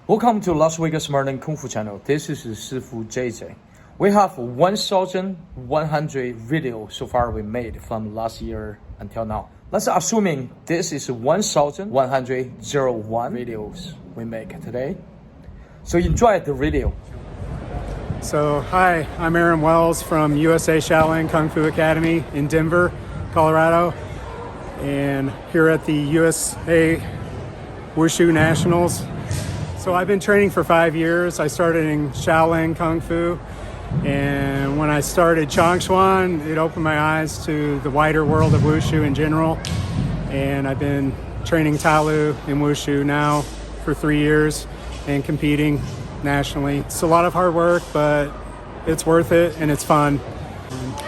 Welcome to Las Vegas Modern Kung Fu channel. This is Shifu JJ. We have 1,100 videos so far we made from last year until now. Let's assuming this is 1,101 videos we make today. So enjoy the video. So hi, I'm Aaron Wells from USA Shaolin Kung Fu Academy in Denver, Colorado. And here at the USA Wushu Nationals. So I've been training for 5 years. I started in Shaolin Kung Fu, and when I started Changshuan, it opened my eyes to the wider world of Wushu in general. And I've been training Talu in Wushu now for 3 years and competing nationally. It's a lot of hard work, but it's worth it and it's fun.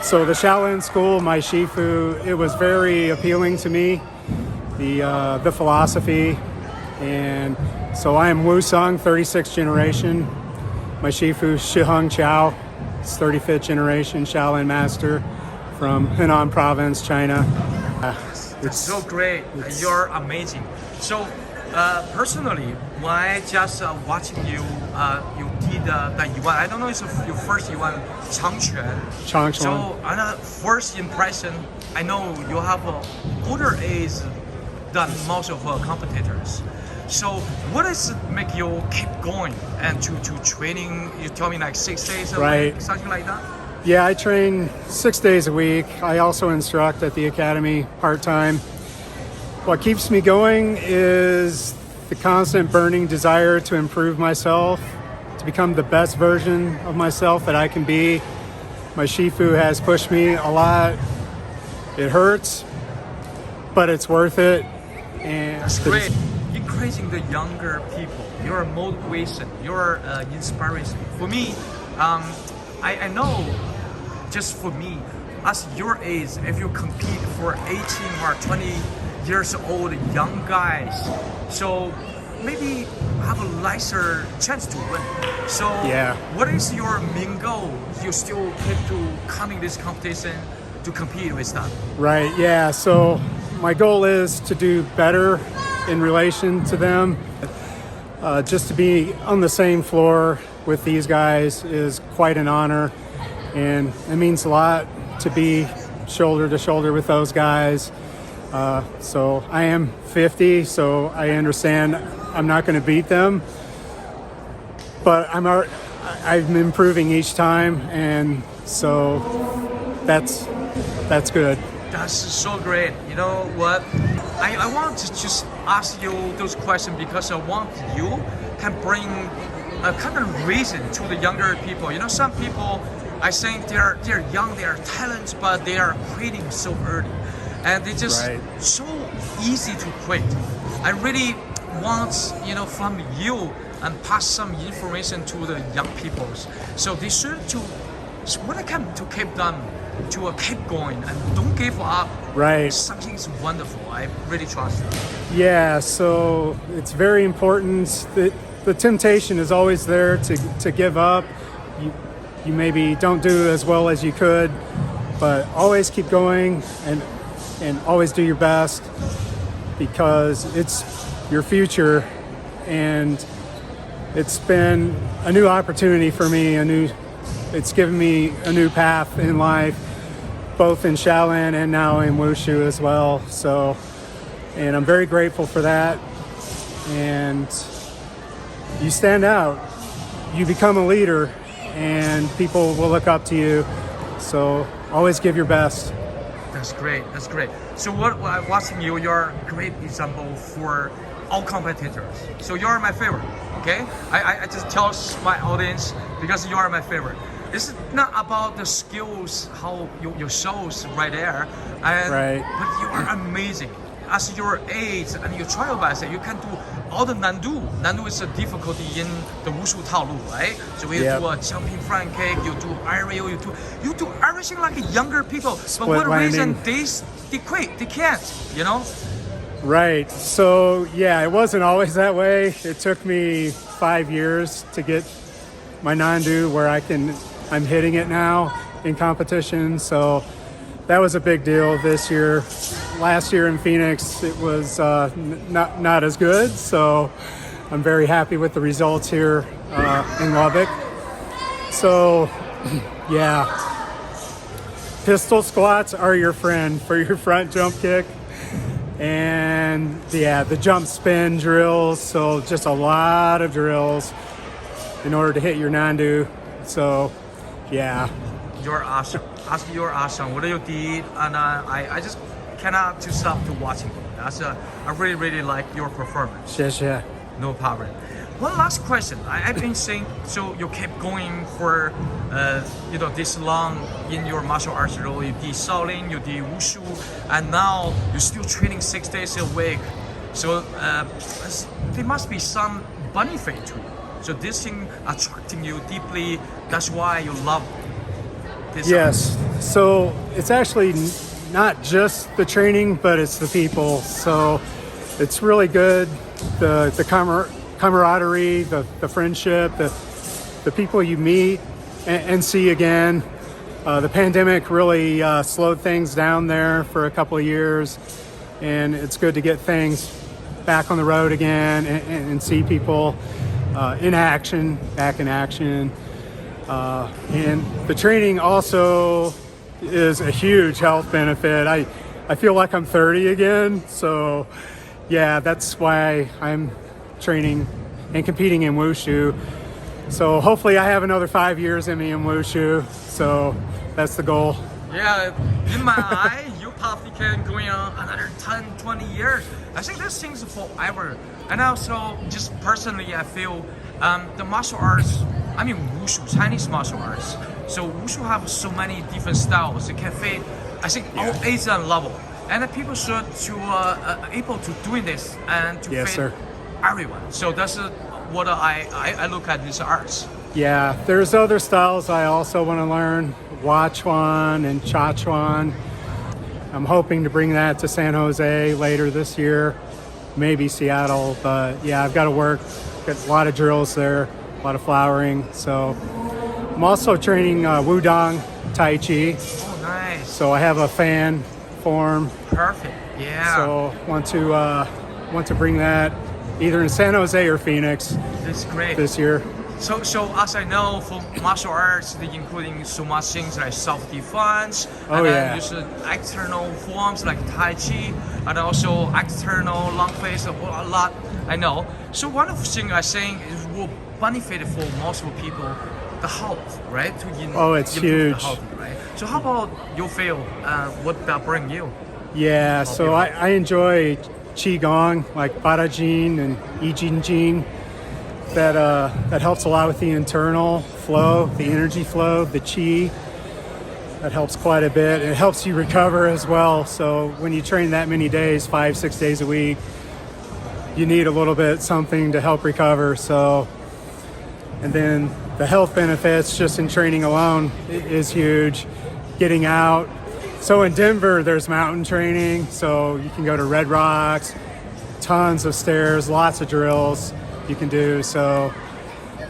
So the Shaolin school, my Shifu, it was very appealing to me, the philosophy. And so I am Wu Sung, 36th generation. My Shifu, Shiheng Qiao, it's 35th generation Shaolin master from Henan province, China. It's so great. You're amazing. So personally, when I just watching you, you did the Yuan. I don't know if it's your first Yuan, Changquan. So first impression, I know you have older age than most of our competitors. So what does it make you keep going and to training? You tell me like 6 days a week, something like that? Yeah, I train 6 days a week. I also instruct at the academy part-time. What keeps me going is the constant burning desire to improve myself, to become the best version of myself that I can be. My Shifu has pushed me a lot. It hurts, but it's worth it. And that's great. Encouraging the younger people, your motivation, your inspiration. For me, I know, just for me, as your age, if you compete for 18 or 20 years old young guys, so maybe have a lesser chance to win. So yeah, what is your main goal? You still keep to coming this competition to compete with that? Right, yeah, so my goal is to do better in relation to them. Just to be on the same floor with these guys is quite an honor, and it means a lot to be shoulder to shoulder with those guys. So I am 50, so I understand I'm not going to beat them, but I'm improving each time, and so that's good. That's so great. You know what? I want to just ask you those questions because I want you can bring a kind of reason to the younger people. You know, some people, I think they're young, they are talented, but they are quitting so early, and they just so easy to quit. I really want, you know, from you and pass some information to the young people, so they should to when I come to keep them to keep going and don't give up. Right. Something is wonderful. I really trust you. Yeah, so it's very important that the temptation is always there to give up. You maybe don't do as well as you could, but always keep going and always do your best, because it's your future, and it's been a new opportunity for me, it's given me a new path in life, both in Shaolin and now in Wushu as well. So, and I'm very grateful for that. And you stand out, you become a leader, and people will look up to you. So always give your best. That's great. That's great. So what watching you, you're a great example for all competitors. So you're my favorite. Okay, I just tell my audience because you are my favorite. It's not about the skills, how you shows right there, but you are amazing. As your age and your trial best, you can do all the nandu. Nandu is a difficulty in the wushu taolu, right? So you do a jumping front kick, you do aerial, you do everything like younger people. Split but what landing. reason they quit? They can't, you know? Right. So yeah, it wasn't always that way. It took me 5 years to get my nandu where I'm hitting it now in competition. So that was a big deal this year. Last year in Phoenix, it was not as good. So I'm very happy with the results here in Lubbock. So, yeah, pistol squats are your friend for your front jump kick. And yeah, the jump spin drills, so just a lot of drills in order to hit your nandu. So yeah, You're awesome. You're awesome. What you did, and I just cannot to stop to watching you. I really like your performance. yeah. No problem. One last question. I've been saying, so you kept going for, this long in your martial arts role. You did shaolin, you did wushu, and now you're still training 6 days a week. So there must be some benefit to you. So this thing attracting you deeply. That's why you love this. Yes. So it's actually not just the training, but it's the people. So it's really good. The camaraderie, the friendship, the people you meet and see again. The pandemic really slowed things down there for a couple of years, and it's good to get things back on the road again and see people in action, back in action. And the training also is a huge health benefit. I feel like I'm 30 again, so yeah, that's why I'm training and competing in wushu. So hopefully I have another 5 years in me in wushu. So that's the goal. Yeah, in my eye, you probably can go on another 10, 20 years. I think this thing's forever. And also, just personally, I feel the martial arts, I mean wushu, Chinese martial arts. So wushu have so many different styles. It can fit, I think, all age and level. And the people should to able to doing this and to Yes, fit sir. everyone. So that's what I look at these arts. Yeah, there's other styles I also want to learn, Wachuan and Chachuan. I'm hoping to bring that to San Jose later this year, maybe Seattle, but yeah, I've got to work, got a lot of drills there, a lot of flowering. So I'm also training Wudang Tai Chi. Oh, nice. So I have a fan form. Perfect. Yeah. So want to bring that either in San Jose or Phoenix That's great. this year. So as I know, for martial arts, they including so much things like self-defense, Oh, and then yeah. there's external forms like Tai Chi, and also external long face, a lot I know. So one of the things I think is will benefit for most of people, the health, right? Oh, it's improve huge. The health, right? So how about you feel? What that bring you? Yeah, so I enjoy Qigong, like Barajin and Yijin. That helps a lot with the internal flow, the energy flow, the Qi. That helps quite a bit. It helps you recover as well. So when you train that many days, 5-6 days a week, you need a little bit something to help recover. So, and then the health benefits just in training alone is huge. Getting out. So in Denver, there's mountain training. So you can go to Red Rocks, tons of stairs, lots of drills you can do. So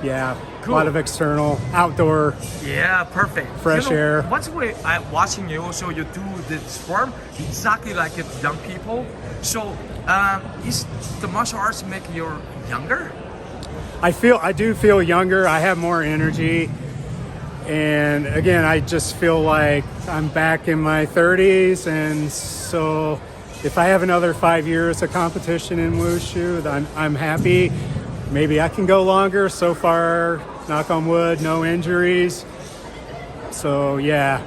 yeah, Cool. a lot of external, outdoor. Yeah, perfect. Fresh air. What's the way I'm watching you? So you do this form exactly like young people. So is the martial arts make you younger? I do feel younger. I have more energy. And again, I just feel like I'm back in my 30s. And so if I have another 5 years of competition in wushu, then I'm happy. Maybe I can go longer. So far, knock on wood, no injuries. So yeah,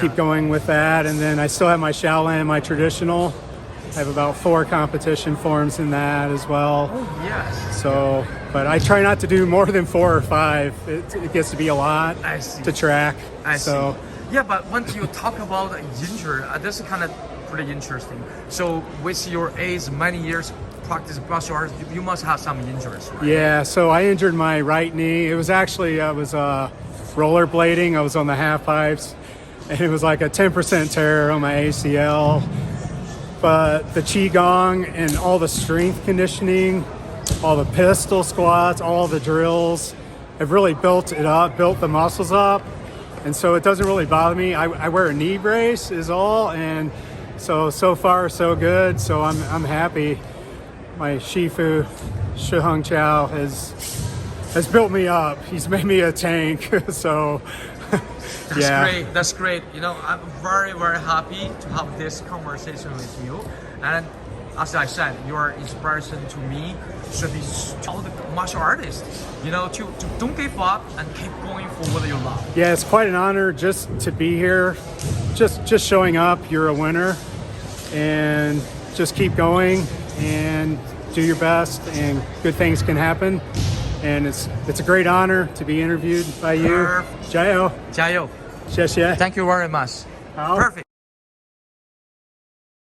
keep going with that. And then I still have my shaolin, my traditional. I have about 4 competition forms in that as well. Oh yes. So, but I try not to do more than 4 or 5. It gets to be a lot I see. to track. I so, see. Yeah, but once you talk about injury, this is kind of pretty interesting. So with your age, many years practice martial arts, you must have some injuries, right? yeah, so I injured my right knee. It was actually, I was rollerblading. I was on the half pipes, and it was like a 10% tear on my ACL. But the Qigong and all the strength conditioning, all the pistol squats, all the drills have really built it up, built the muscles up. And so it doesn't really bother me. I wear a knee brace is all. And so far so good. So I'm happy. My Shifu Shi Hung Chao has built me up. He's made me a tank. So That's yeah. great. That's great. You know, I'm very, very happy to have this conversation with you. And as I said, your inspiration to me should be all the martial artists. You know, to don't give up and keep going for what you love. Yeah, it's quite an honor just to be here. Just showing up, you're a winner, and just keep going and do your best, and good things can happen. And it's a great honor to be interviewed by you. Perfect. 加油，加油. 谢谢。 Thank you very much. 好。 Perfect.